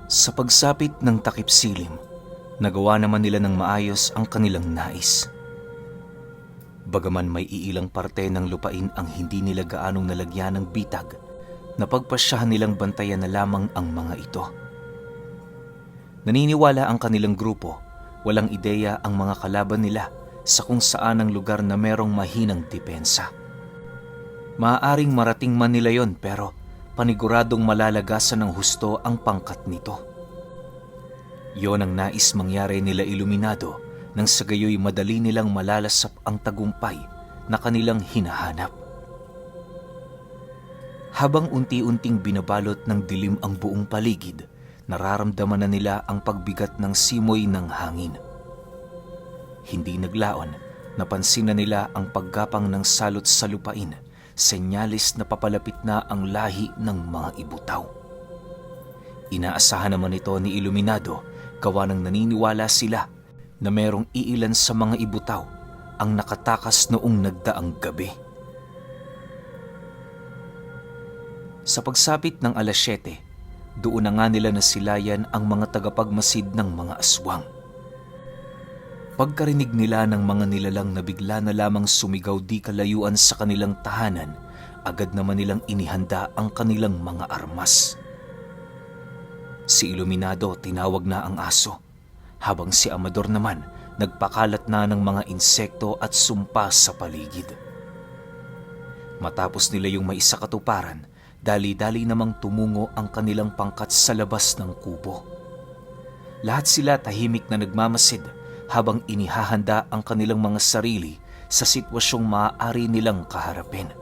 Sa pagsapit ng takip silim, nagawa naman nila ng maayos ang kanilang nais. Bagaman may iilang parte ng lupain ang hindi nila gaanong nalagyan ng bitag, napagpasyahan nilang bantayan na lamang ang mga ito. Naniniwala ang kanilang grupo, walang ideya ang mga kalaban nila sa kung saan ang lugar na merong mahinang depensa. Maaaring marating man nila yon pero paniguradong malalagasan ng husto ang pangkat nito. Yon ang nais mangyari nila Iluminado nang sa gayoy madali nilang malalasap ang tagumpay na kanilang hinahanap. Habang unti-unting binabalot ng dilim ang buong paligid, nararamdaman na nila ang pagbigat ng simoy ng hangin. Hindi naglaon, napansin na nila ang paggapang ng salot sa lupain, senyalis na papalapit na ang lahi ng mga ibutaw. Inaasahan naman ito ni Iluminado, gawa ng naniniwala sila na merong iilan sa mga ibutaw ang nakatakas noong nagdaang gabi. Sa pagsapit ng 7:00, doon na nga nila nasilayan ang mga tagapagmasid ng mga aswang. Pagkarinig nila ng mga nilalang na bigla na lamang sumigaw di kalayuan sa kanilang tahanan, agad naman nilang inihanda ang kanilang mga armas. Si Iluminado tinawag na ang aso, habang si Amador naman nagpakalat na ng mga insekto at sumpa sa paligid. Matapos nila yung maisakatuparan, dali-dali namang tumungo ang kanilang pangkat sa labas ng kubo. Lahat sila tahimik na nagmamasid habang inihahanda ang kanilang mga sarili sa sitwasyong maaari nilang kaharapin.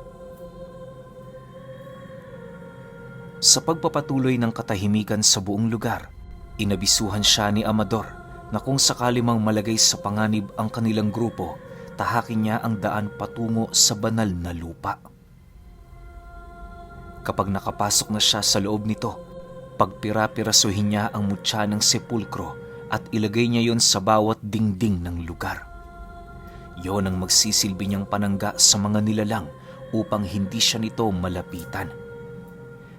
Sa pagpapatuloy ng katahimikan sa buong lugar, inabisuhan siya ni Amador na kung sakali mang malagay sa panganib ang kanilang grupo, tahakin niya ang daan patungo sa banal na lupa. Kapag nakapasok na siya sa loob nito, pagpira-pirasuhin niya ang mutya ng sepulkro at ilagay niya yon sa bawat dingding ng lugar. Yon ang magsisilbi niyang panangga sa mga nilalang upang hindi siya nito malapitan.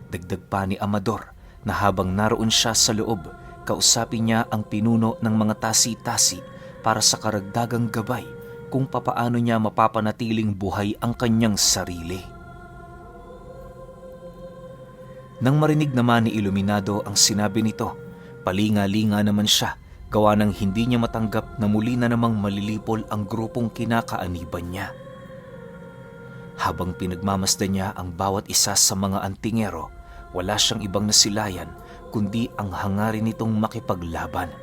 Dagdag pa ni Amador na habang naroon siya sa loob, kausapin niya ang pinuno ng mga tasi-tasi para sa karagdagang gabay kung papaano niya mapapanatiling buhay ang kanyang sarili. Nang marinig naman ni Iluminado ang sinabi nito, palinga-linga naman siya, gawa ng hindi niya matanggap na muli na namang malilipol ang grupong kinakaaniban niya. Habang pinagmamasdan niya ang bawat isa sa mga antingero, wala siyang ibang nasilayan kundi ang hangarin nitong makipaglaban.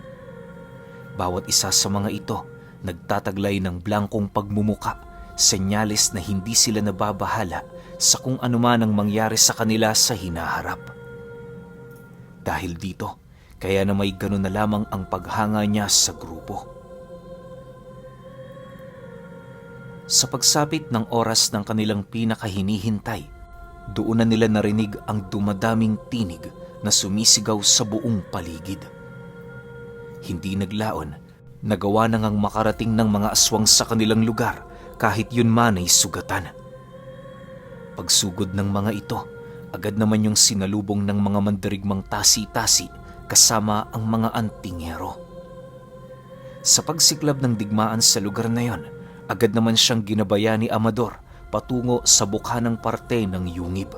Bawat isa sa mga ito nagtataglay ng blangkong pagmumuka, senyalis na hindi sila nababahala sa kung anuman ang mangyari sa kanila sa hinaharap. Dahil dito, kaya na may ganun na lamang ang paghanga niya sa grupo. Sa pagsapit ng oras ng kanilang pinakahinihintay, doon na nila narinig ang dumadaming tinig na sumisigaw sa buong paligid. Hindi naglaon, nagawa na ngang makarating ng mga aswang sa kanilang lugar kahit yun man ay sugatan. Pagsugod ng mga ito, agad naman yung sinalubong ng mga mandirigmang tasi-tasi kasama ang mga antingero. Sa pagsiklab ng digmaan sa lugar na yon, agad naman siyang ginabayan ni Amador patungo sa bukhanang parte ng yungib.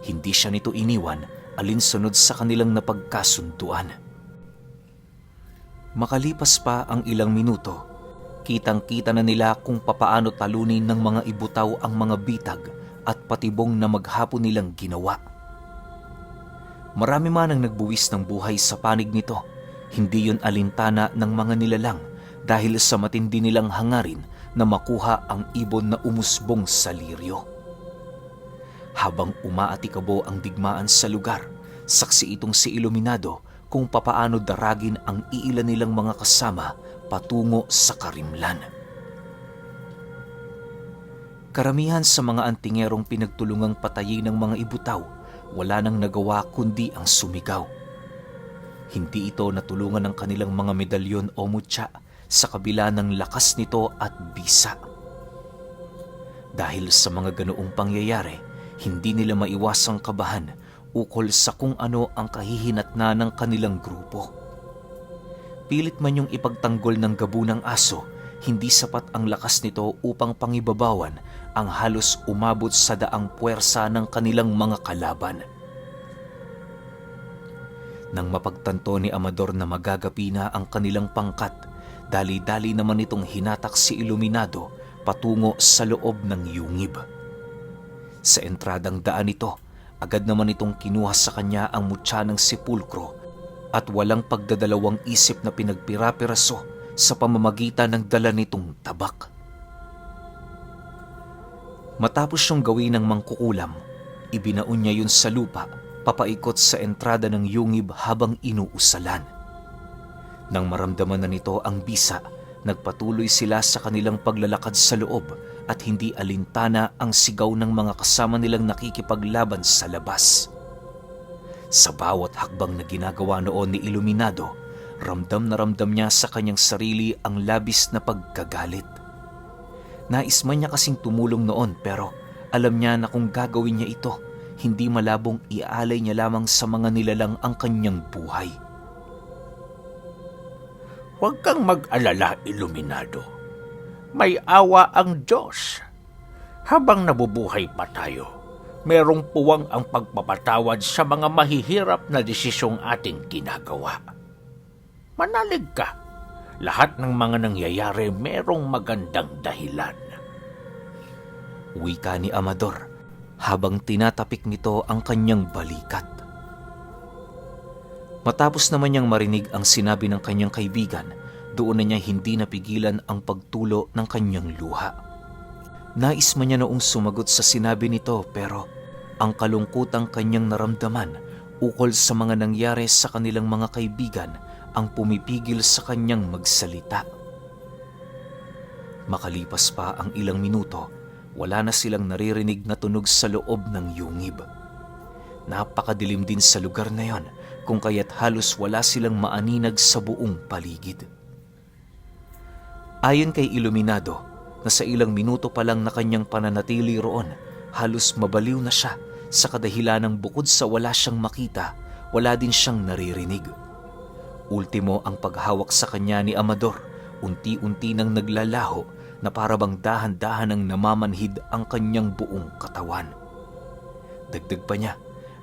Hindi siya nito iniwan alinsunod sa kanilang napagkasunduan. Makalipas pa ang ilang minuto, kitang-kita na nila kung papaano talunin ng mga ibutaw ang mga bitag at patibong na maghapon nilang ginawa. Marami man ang nagbuwis ng buhay sa panig nito, hindi yun alintana ng mga nilalang dahil sa matindi nilang hangarin na makuha ang ibon na umusbong sa liryo. Habang umaatikabo ang digmaan sa lugar, saksi itong si Iluminado kung papaano daragin ang iilan nilang mga kasama patungo sa karimlan. Karamihan sa mga antingerong pinagtulungang patayin ng mga ibutaw, wala nang nagawa kundi ang sumigaw. Hindi ito natulungan ng kanilang mga medalyon o mutya sa kabila ng lakas nito at bisa. Dahil sa mga ganoong pangyayari, hindi nila maiwasang kabahan ukol sa kung ano ang kahihinatna ng kanilang grupo. Pilit man yung ipagtanggol ng gabunang aso, hindi sapat ang lakas nito upang pangibabawan ang halos umabot sa daang puwersa ng kanilang mga kalaban. Nang mapagtanto ni Amador na magagapi na ang kanilang pangkat, dali-dali naman itong hinatak si Iluminado patungo sa loob ng yungib. Sa entradang daan ito, agad naman itong kinuha sa kanya ang mutya ng sepulkro at walang pagdadalawang isip na pinagpira-piraso sa pamamagitan ng dala nitong tabak. Matapos siyang gawin ng mangkukulam, ibinaon niya yun sa lupa, papaikot sa entrada ng yungib habang inuusalan. Nang maramdaman na nito ang bisa, nagpatuloy sila sa kanilang paglalakad sa loob at hindi alintana ang sigaw ng mga kasama nilang nakikipaglaban sa labas. Sa bawat hakbang na ginagawa noon ni Iluminado, ramdam na ramdam niya sa kanyang sarili ang labis na pagkagalit. Nais man niya kasing tumulong noon pero alam niya na kung gagawin niya ito, hindi malabong iaalay niya lamang sa mga nilalang ang kanyang buhay. Huwag kang mag-alala, Iluminado. May awa ang Diyos. Habang nabubuhay pa tayo, merong puwang ang pagpapatawad sa mga mahihirap na desisyong ating ginagawa. Manalig ka. Lahat ng mga nangyayari merong magandang dahilan. Wika ni Amador habang tinatapik nito ang kanyang balikat. Matapos naman niyang marinig ang sinabi ng kanyang kaibigan, doon na niya hindi napigilan ang pagtulo ng kanyang luha. Nais man niya noong sumagot sa sinabi nito pero ang kalungkutang kanyang naramdaman ukol sa mga nangyari sa kanilang mga kaibigan ang pumipigil sa kanyang magsalita. Makalipas pa ang ilang minuto, wala na silang naririnig na tunog sa loob ng yungib. Napakadilim din sa lugar na yon, kung kaya't halos wala silang maaninag sa buong paligid. Ayon kay Iluminado, na sa ilang minuto pa lang na kanyang pananatili roon, halos mabaliw na siya sa kadahilanang bukod sa wala siyang makita, wala din siyang naririnig. Ultimo ang paghawak sa kanya ni Amador, unti-unti nang naglalaho na parabang dahan-dahan ang namamanhid ang kanyang buong katawan. Dagdag pa niya,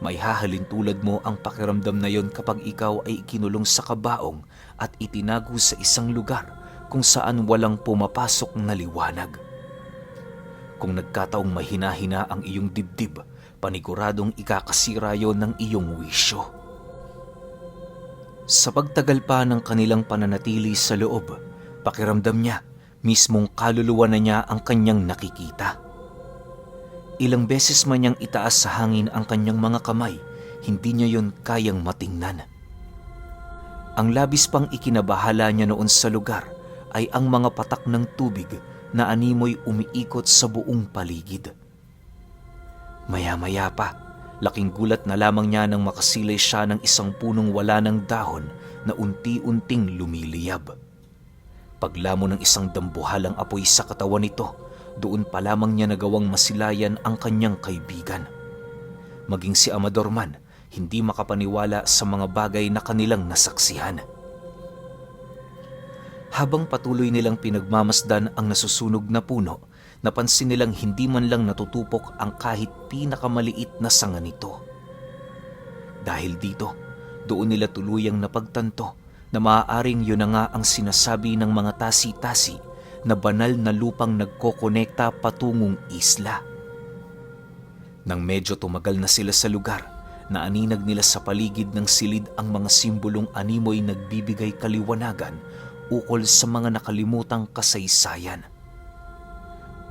may hahalin tulad mo ang pakiramdam na yon kapag ikaw ay ikinulong sa kabaong at itinago sa isang lugar kung saan walang pumapasok na liwanag. Kung nagkataong mahina-hina ang iyong dibdib, paniguradong ikakasira yon ng iyong wisyo. Sa pagtagal pa ng kanilang pananatili sa loob, pakiramdam niya, mismong kaluluwa na niya ang kanyang nakikita. Ilang beses man niyang itaas sa hangin ang kanyang mga kamay, hindi niya yon kayang matingnan. Ang labis pang ikinabahala niya noon sa lugar ay ang mga patak ng tubig na animoy umiikot sa buong paligid. Maya-maya pa, laking gulat na lamang niya nang makasilay siya ng isang punong wala ng dahon na unti-unting lumiliyab. Paglamon ng isang dambuhalang apoy sa katawan nito, doon pa lamang niya nagawang masilayan ang kanyang kaibigan. Maging si Amador man, hindi makapaniwala sa mga bagay na kanilang nasaksihan. Habang patuloy nilang pinagmamasdan ang nasusunog na puno, napansin nilang hindi man lang natutupok ang kahit pinakamaliit na sanga nito. Dahil dito, doon nila tuluyang napagtanto na maaaring yun na nga ang sinasabi ng mga tasi-tasi na banal na lupang nagkokonekta patungong isla. Nang medyo tumagal na sila sa lugar, naaninag nila sa paligid ng silid ang mga simbolong animoy nagbibigay kaliwanagan ukol sa mga nakalimutang kasaysayan.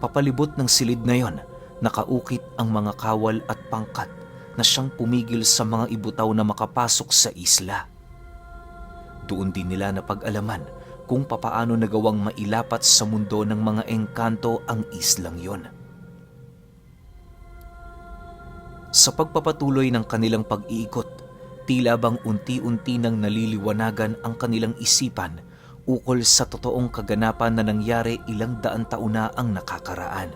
Papalibot ng silid na yon, nakaukit ang mga kawal at pangkat na siyang pumigil sa mga ibutaw na makapasok sa isla. Doon din nila napag-alaman kung papaano nagawang mailapat sa mundo ng mga engkanto ang islang yon. Sa pagpapatuloy ng kanilang pag-iikot, tila bang unti-unti nang naliliwanagan ang kanilang isipan ukol sa totoong kaganapan na nangyari ilang daan taon na ang nakakaraan.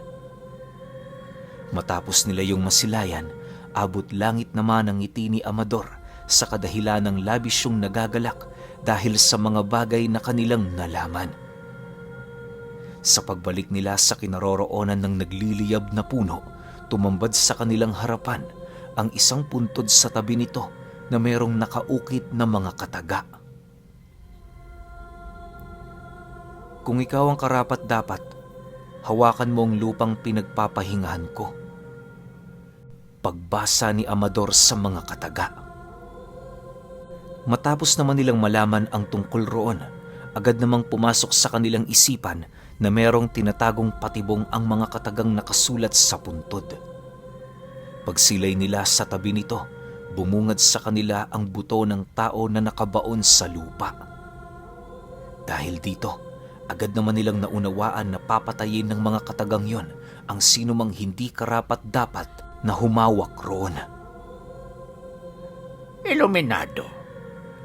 Matapos nila yung masilayan, Abot langit naman ang ngiti ni Amador sa kadahilan ng labis siyang nagagalak dahil sa mga bagay na kanilang nalaman. Sa pagbalik nila sa kinaroroonan ng nagliliyab na puno, tumambad sa kanilang harapan ang isang puntod sa tabi nito na mayroong nakaukit na mga kataga. Kung ikaw ang karapat-dapat, hawakan mo ang lupang pinagpapahingahan ko. Pagbasa ni Amador sa mga kataga. Matapos naman nilang malaman ang tungkol roon, agad namang pumasok sa kanilang isipan na merong tinatagong patibong ang mga katagang nakasulat sa puntod. Pagsilay nila sa tabi nito, bumungad sa kanila ang buto ng tao na nakabaon sa lupa. Dahil dito, agad naman nilang naunawaan na papatayin ng mga katagang yon ang sinumang hindi karapat-dapat na humawak roon. Iluminado,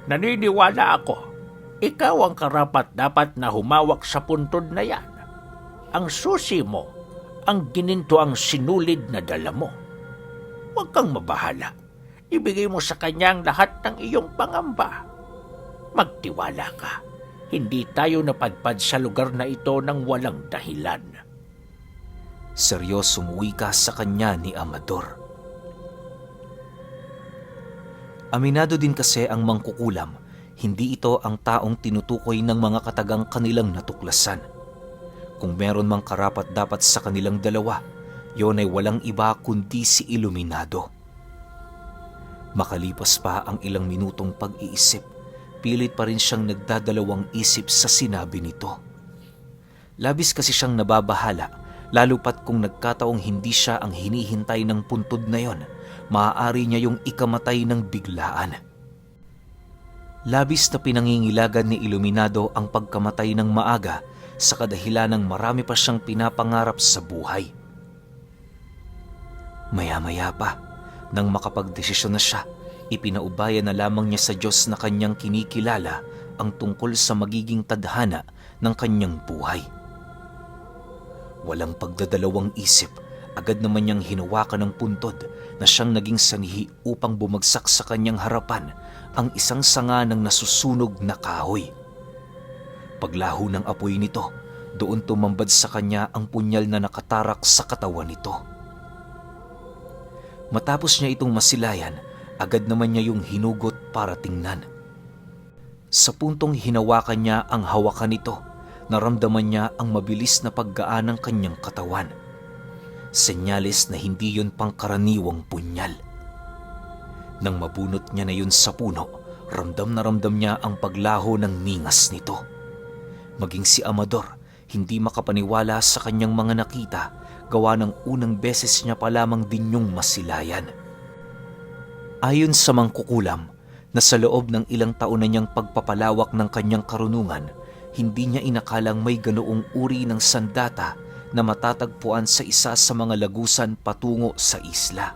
naniniwala ako, ikaw ang karapat-dapat na humawak sa puntod na yan. Ang susi mo, ang gininto ang sinulid na dala mo. Huwag kang mabahala. Ibigay mo sa kanya ang lahat ng iyong pangamba. Magtiwala ka. Hindi tayo napadpad sa lugar na ito ng walang dahilan. Seryosong wika sa kanya ni Amador. Aminado din kasi ang mangkukulam, hindi ito ang taong tinutukoy ng mga katagang kanilang natuklasan. Kung meron mang karapat-dapat sa kanilang dalawa, yon ay walang iba kundi si Iluminado. Makalipas pa ang ilang minutong pag-iisip, pilit pa rin siyang nagdadalawang isip sa sinabi nito. Labis kasi siyang nababahala, lalo pat kung nagkataong hindi siya ang hinihintay ng puntod na yon, maaari niya yung ikamatay ng biglaan. Labis na pinangingilagan ni Iluminado ang pagkamatay ng maaga sa kadahilan ng marami pa siyang pinapangarap sa buhay. Maya-maya pa, nang makapagdesisyon na siya, ipinaubaya na lamang niya sa Diyos na kanyang kinikilala ang tungkol sa magiging tadhana ng kanyang buhay. Walang pagdadalawang isip, agad naman niyang hinawakan ng puntod na siyang naging sanihi upang bumagsak sa kanyang harapan ang isang sanga ng nasusunog na kahoy. Paglaho ng apoy nito, doon tumambad sa kanya ang punyal na nakatarak sa katawan nito. Matapos niya itong masilayan, agad naman niya yung hinugot para tingnan. Sa puntong hinawakan niya ang hawakan nito, naramdaman niya ang mabilis na paggaan ng kanyang katawan. Senyales na hindi yun pangkaraniwang punyal. Nang mabunot niya na yun sa puno, ramdam na ramdam niya ang paglaho ng ningas nito. Maging si Amador, hindi makapaniwala sa kanyang mga nakita, gawa ng unang beses niya pa lamang din yung masilayan. Ayon sa mangkukulam, na sa loob ng ilang taon na niyang pagpapalawak ng kanyang karunungan, hindi niya inakalang may ganoong uri ng sandata na matatagpuan sa isa sa mga lagusan patungo sa isla.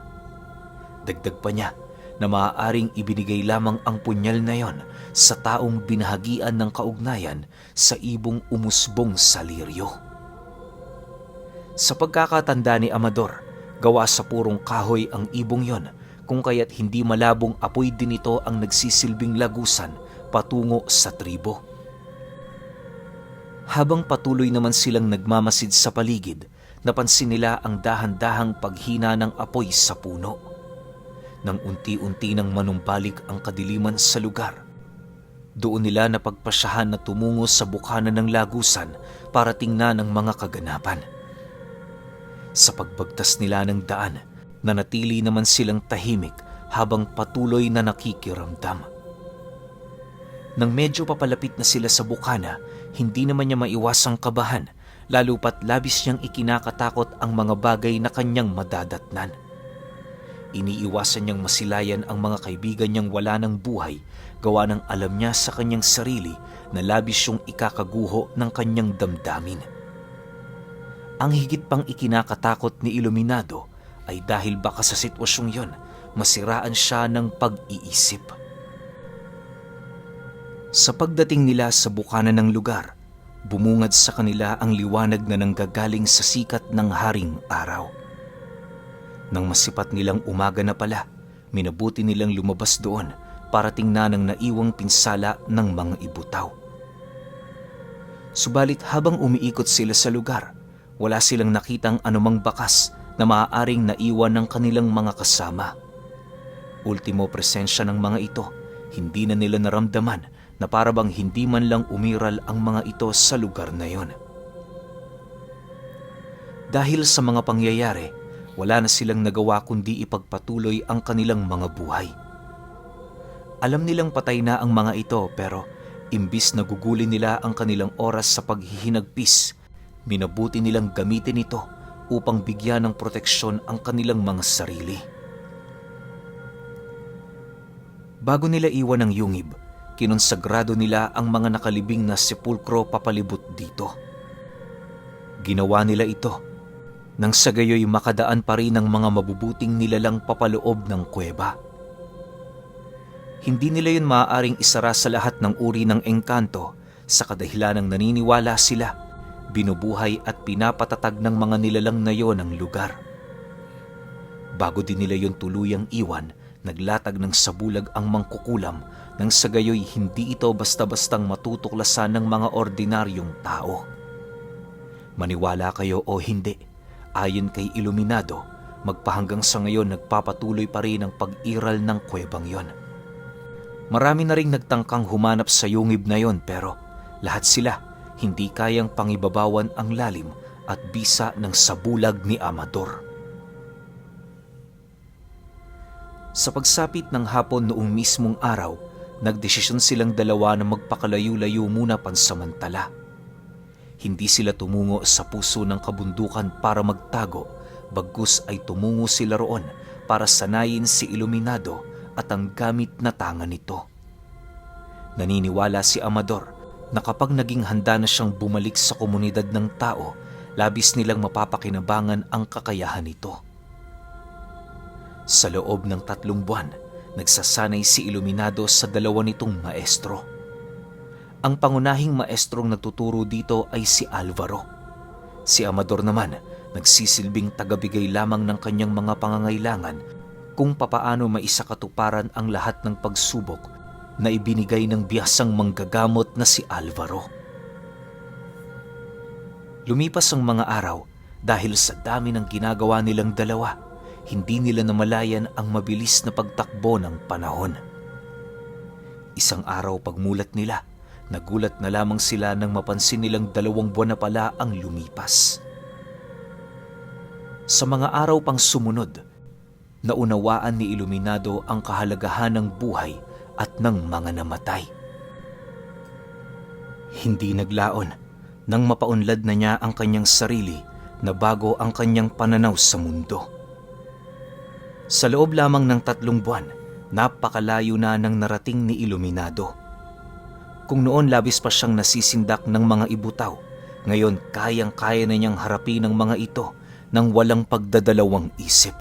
Dagdag pa niya na maaaring ibinigay lamang ang punyal na yon sa taong binahagian ng kaugnayan sa ibong umusbong sa Lirio. Sa pagkakatanda ni Amador, gawa sa purong kahoy ang ibong yon, kung kaya't hindi malabong apoy din ito ang nagsisilbing lagusan patungo sa tribo. Habang patuloy naman silang nagmamasid sa paligid, napansin nila ang dahan-dahang paghina ng apoy sa puno. Nang unti-unti nang manumbalik ang kadiliman sa lugar, doon nila napagpasyahan na tumungo sa bukana ng lagusan para tingnan ang mga kaganapan. Sa pagbagtas nila ng daan, nanatili naman silang tahimik habang patuloy na nakikiramdam. Nang medyo papalapit na sila sa bukana, hindi naman niya maiwasang kabahan, lalo pat labis niyang ikinakatakot ang mga bagay na kanyang madadatnan. Iniiwasan niyang masilayan ang mga kaibigan niyang wala ng buhay, gawa ng alam niya sa kanyang sarili na labis yung ikakaguho ng kanyang damdamin. Ang higit pang ikinakatakot ni Iluminado ay dahil baka sa sitwasyong yon, masiraan siya ng pag-iisip. Sa pagdating nila sa bukana ng lugar, bumungad sa kanila ang liwanag na nanggagaling sa sikat ng haring araw. Nang masipat nilang umaga na pala, minabuti nilang lumabas doon para tingnan ang naiwang pinsala ng mga ibutaw. Subalit habang umiikot sila sa lugar, wala silang nakitang anumang bakas na maaaring naiwan ng kanilang mga kasama. Ultimo presensya ng mga ito, hindi na nila naramdaman na parabang hindi man lang umiral ang mga ito sa lugar na yon. Dahil sa mga pangyayari, wala na silang nagawa kundi ipagpatuloy ang kanilang mga buhay. Alam nilang patay na ang mga ito pero imbis na gugulin nila ang kanilang oras sa paghihinagpis, minabuti nilang gamitin ito upang bigyan ng proteksyon ang kanilang mga sarili. Bago nila iwan ang yungib, kinonsagrado nila ang mga nakalibing na sepulkro papalibot dito. Ginawa nila ito nang sa gayoy makadaan pa rin ang mga mabubuting nilalang papaloob ng kuweba. Hindi nila yun maaaring isara sa lahat ng uri ng engkanto sa kadahilanang naniniwala sila, binubuhay at pinapatatag ng mga nilalang na yon ang lugar. Bago din nila yon tuluyang iwan, naglatag ng sabulag ang mangkukulam nang sa gayoy hindi ito basta-bastang matutuklasan ng mga ordinaryong tao. Maniwala kayo o hindi, ayon kay Iluminado, magpahanggang sa ngayon nagpapatuloy pa rin ang pag-iral ng kuwebang yon. Marami na ring nagtangkang humanap sa yungib na yon pero lahat sila hindi kayang pangibabawan ang lalim at bisa ng sabulag ni Amador. Sa pagsapit ng hapon noong mismong araw, nagdesisyon silang dalawa na magpakalayo-layo muna pansamantala. Hindi sila tumungo sa puso ng kabundukan para magtago, bagkus ay tumungo sila roon para sanayin si Iluminado at ang gamit na tanga nito. Naniniwala si Amador na kapag naging handa na siyang bumalik sa komunidad ng tao, labis nilang mapapakinabangan ang kakayahan nito. Sa loob ng 3 buwan, nagsasanay si Iluminado sa 2 nitong maestro. Ang pangunahing maestrong nagtuturo dito ay si Alvaro. Si Amador naman, nagsisilbing tagabigay lamang ng kanyang mga pangangailangan kung papaano maisakatuparan ang lahat ng pagsubok na ibinigay ng biyasang manggagamot na si Alvaro. Lumipas ang mga araw dahil sa dami ng ginagawa nilang dalawa, hindi nila namalayan ang mabilis na pagtakbo ng panahon. Isang araw pagmulat nila, nagulat na lamang sila nang mapansin nilang 2 buwan na pala ang lumipas. Sa mga araw pang sumunod, naunawaan ni Iluminado ang kahalagahan ng buhay at ng mga namatay. Hindi naglaon nang mapaunlad na niya ang kanyang sarili na bago ang kanyang pananaw sa mundo. Sa loob lamang ng 3 buwan, napakalayo na nang narating ni Iluminado. Kung noon labis pa siyang nasisindak ng mga ibutaw, ngayon kayang-kaya na niyang harapin ang mga ito nang walang pagdadalawang isip.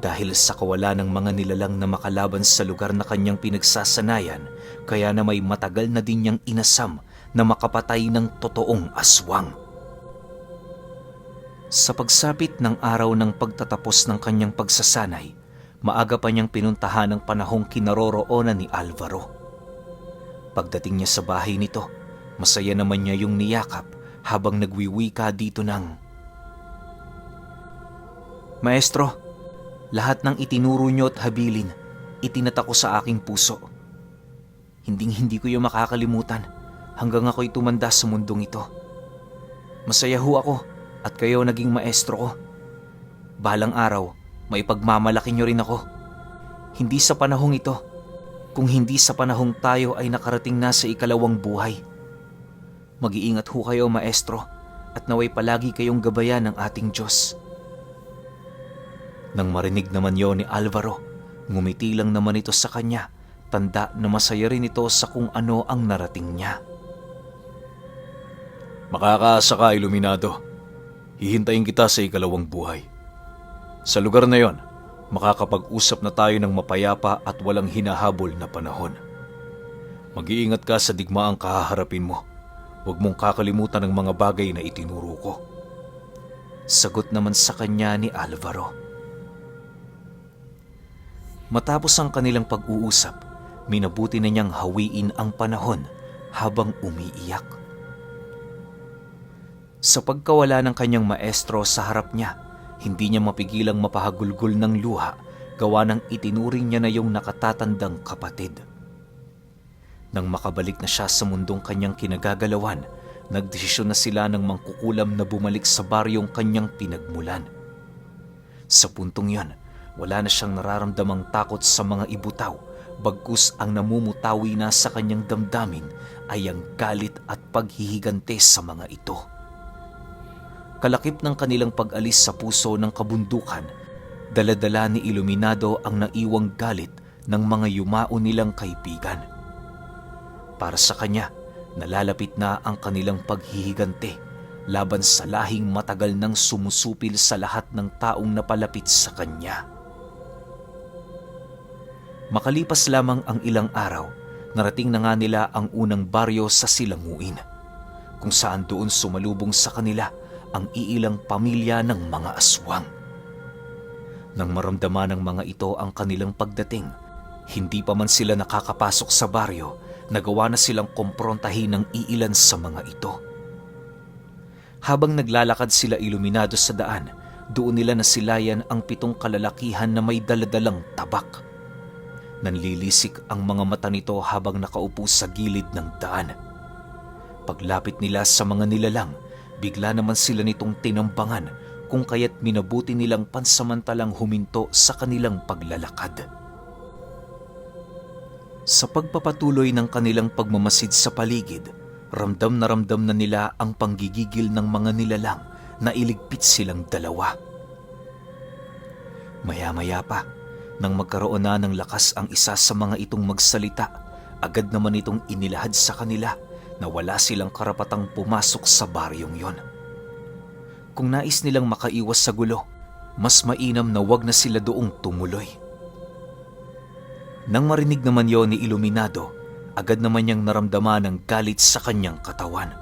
Dahil sa kawalan ng mga nilalang na makalaban sa lugar na kanyang pinagsasanayan, kaya na may matagal na din niyang inasam na makapatay ng totoong aswang. Sa pagsapit ng araw ng pagtatapos ng kanyang pagsasanay, maaga pa niyang pinuntahan ang panahong kinaroroonan ni Alvaro. Pagdating niya sa bahay nito, masaya naman niya yung niyakap habang nagwiwika dito ng, "Maestro, lahat ng itinuro niyo at habilin, itinatako sa aking puso. Hinding-hindi ko yung makakalimutan hanggang ako'y tumanda sa mundong ito. Masaya ho ako at kayo naging maestro ko. Balang araw, maipagmamalaki niyo rin ako. Hindi sa panahong ito, kung hindi sa panahong tayo ay nakarating na sa 2 buhay. Mag-iingat ho kayo, maestro, at naway palagi kayong gabayan ng ating Diyos." Nang marinig naman yon ni Alvaro, ngumiti lang naman ito sa kanya, tanda na masaya rin ito sa kung ano ang narating niya. "Makakaasa ka, Iluminado. Hihintayin kita sa 2 buhay. Sa lugar na yon, makakapag-usap na tayo ng mapayapa at walang hinahabol na panahon. Mag-iingat ka sa digmaang kahaharapin mo. Huwag mong kakalimutan ang mga bagay na itinuro ko." Sagot naman sa kanya ni Alvaro. Matapos ang kanilang pag-uusap, minabuti na niyang hawiin ang panahon habang umiiyak. Sa pagkawala ng kanyang maestro sa harap niya, hindi niya mapigilang mapahagulgol ng luha gawa ng itinuring niya na yung nakatatandang kapatid. Nang makabalik na siya sa mundong kanyang kinagagalawan, nagdesisyon na sila ng mangkukulam na bumalik sa baryong kanyang pinagmulan. Sa puntong yon, wala na siyang nararamdamang takot sa mga ibutaw, bagkus ang namumutawi na sa kanyang damdamin ay ang galit at paghihigante sa mga ito. Kalakip ng kanilang pag-alis sa puso ng kabundukan, dala-dala ni Iluminado ang naiwang galit ng mga yumao nilang kaibigan. Para sa kanya, nalalapit na ang kanilang paghihigante laban sa lahing matagal nang sumusupil sa lahat ng taong napalapit sa kanya. Makalipas lamang ang ilang araw, narating na nga nila ang unang baryo sa Silanguin, kung saan doon sumalubong sa kanila ang iilang pamilya ng mga aswang. Nang maramdaman ng mga ito ang kanilang pagdating, hindi pa man sila nakakapasok sa baryo, nagawa na silang komprontahin ng iilan sa mga ito. Habang naglalakad sila Iluminado sa daan, doon nila nasilayan ang 7 kalalakihan na may daladalang tabak. Nanlilisik ang mga mata nito habang nakaupo sa gilid ng daan. Paglapit nila sa mga nilalang, bigla naman sila nitong tinambangan, kung kaya't minabuti nilang pansamantalang huminto sa kanilang paglalakad. Sa pagpapatuloy ng kanilang pagmamasid sa paligid, ramdam na nila ang panggigigil ng mga nilalang na iligpit silang dalawa. Maya-maya pa, nang magkaroon na ng lakas ang isa sa mga itong magsalita, agad naman itong inilahad sa kanila na wala silang karapatang pumasok sa baryong yon. Kung nais nilang makaiwas sa gulo, mas mainam na wag na sila doong tumuloy. Nang marinig naman yon ni Iluminado, agad naman niyang naramdaman ng galit sa kanyang katawan,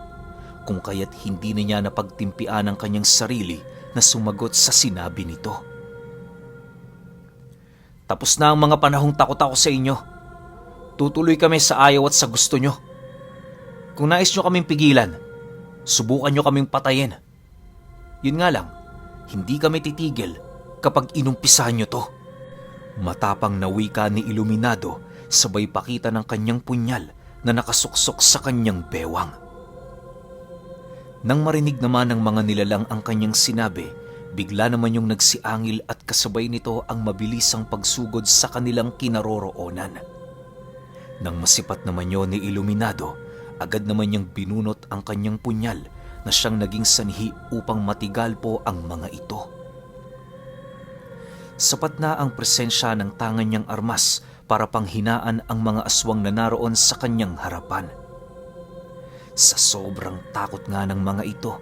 kung kaya't hindi na niya napagtimpian ang kanyang sarili na sumagot sa sinabi nito. Tapos na ang mga panahong takot ako sa inyo. Tutuloy kami sa ayaw at sa gusto nyo. Kung nais nyo kaming pigilan, subukan nyo kaming patayin. Yun nga lang, hindi kami titigil kapag inumpisahan nyo to. Matapang na wika ni Iluminado, sabay pakita ng kanyang punyal na nakasuksok sa kanyang bewang. Nang marinig naman ng mga nilalang ang kanyang sinabi, bigla naman yung nagsiangil at kasabay nito ang mabilisang pagsugod sa kanilang kinaroroonan. Nang masipat naman yon ni Iluminado, agad naman niyang binunot ang kanyang punyal na siyang naging sanhi upang matigal po ang mga ito. Sapat na ang presensya ng tangan niyang armas para panghinaan ang mga aswang na naroon sa kanyang harapan. Sa sobrang takot nga ng mga ito,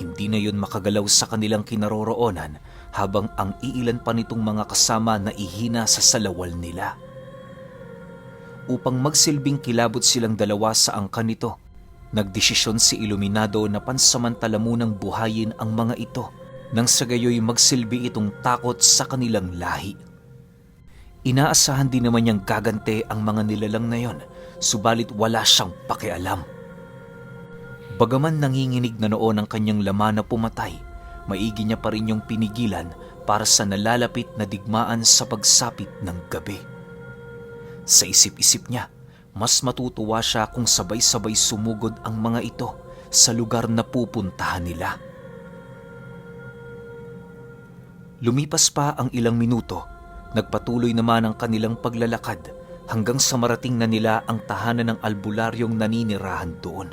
hindi na yun makagalaw sa kanilang kinaroroonan habang ang iilan pa nitong mga kasama na ihina sa salawal nila. Upang magsilbing kilabot silang dalawa sa angkan nito, nagdesisyon si Iluminado na pansamantala munang buhayin ang mga ito nang sa gayoy magsilbi itong takot sa kanilang lahi. Inaasahan din naman niyang gagante ang mga nilalang na yon, subalit wala siyang pakialam. Bagaman nanginginig na noon ang kanyang laman na pumatay, maigi niya pa rin yung pinigilan para sa nalalapit na digmaan sa pagsapit ng gabi. Sa isip-isip niya, mas matutuwa siya kung sabay-sabay sumugod ang mga ito sa lugar na pupuntahan nila. Lumipas pa ang ilang minuto, nagpatuloy naman ang kanilang paglalakad hanggang sa marating na nila ang tahanan ng albularyong naninirahan doon.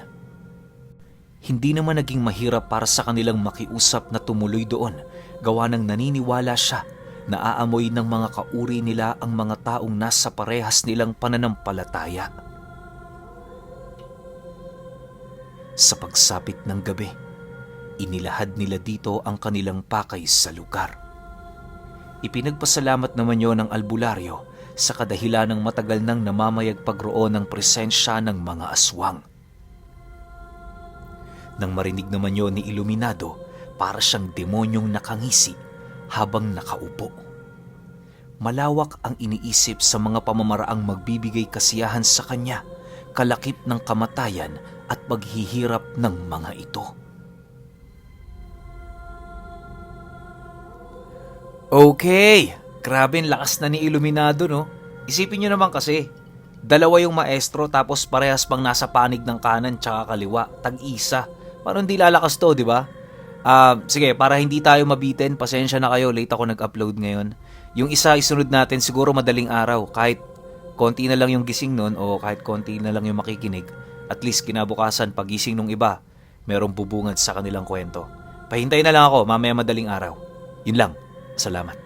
Hindi naman naging mahirap para sa kanilang makiusap na tumuloy doon, gawa ng naniniwala siya na aamoy ng mga kauri nila ang mga taong nasa parehas nilang pananampalataya. Sa pagsapit ng gabi, inilahad nila dito ang kanilang pakay sa lugar. Ipinagpasalamat naman yon ng albularyo sa kadahilan ng matagal nang namamayagpag-roon ng presensya ng mga aswang. Nang marinig naman yon ni Iluminado, para siyang demonyong nakangisi habang nakaupo. Malawak ang iniisip sa mga pamamaraang magbibigay kasiyahan sa kanya, kalakip ng kamatayan at paghihirap ng mga ito. Okay, grabe ang lakas na ni Iluminado, no? Isipin nyo naman kasi, dalawa yung maestro tapos parehas pang nasa panig ng kanan tsaka kaliwa, tag-isa. Paano hindi lalakas to, di ba? Sige, para hindi tayo mabitin, pasensya na kayo, late ako nag-upload ngayon. Yung isa isunod natin siguro madaling araw, kahit konti na lang yung gising nun o kahit konti na lang yung makikinig, at least kinabukasan pagising nung iba, merong bubungad sa kanilang kwento. Pahintay na lang ako, mamaya madaling araw. Yun lang, salamat.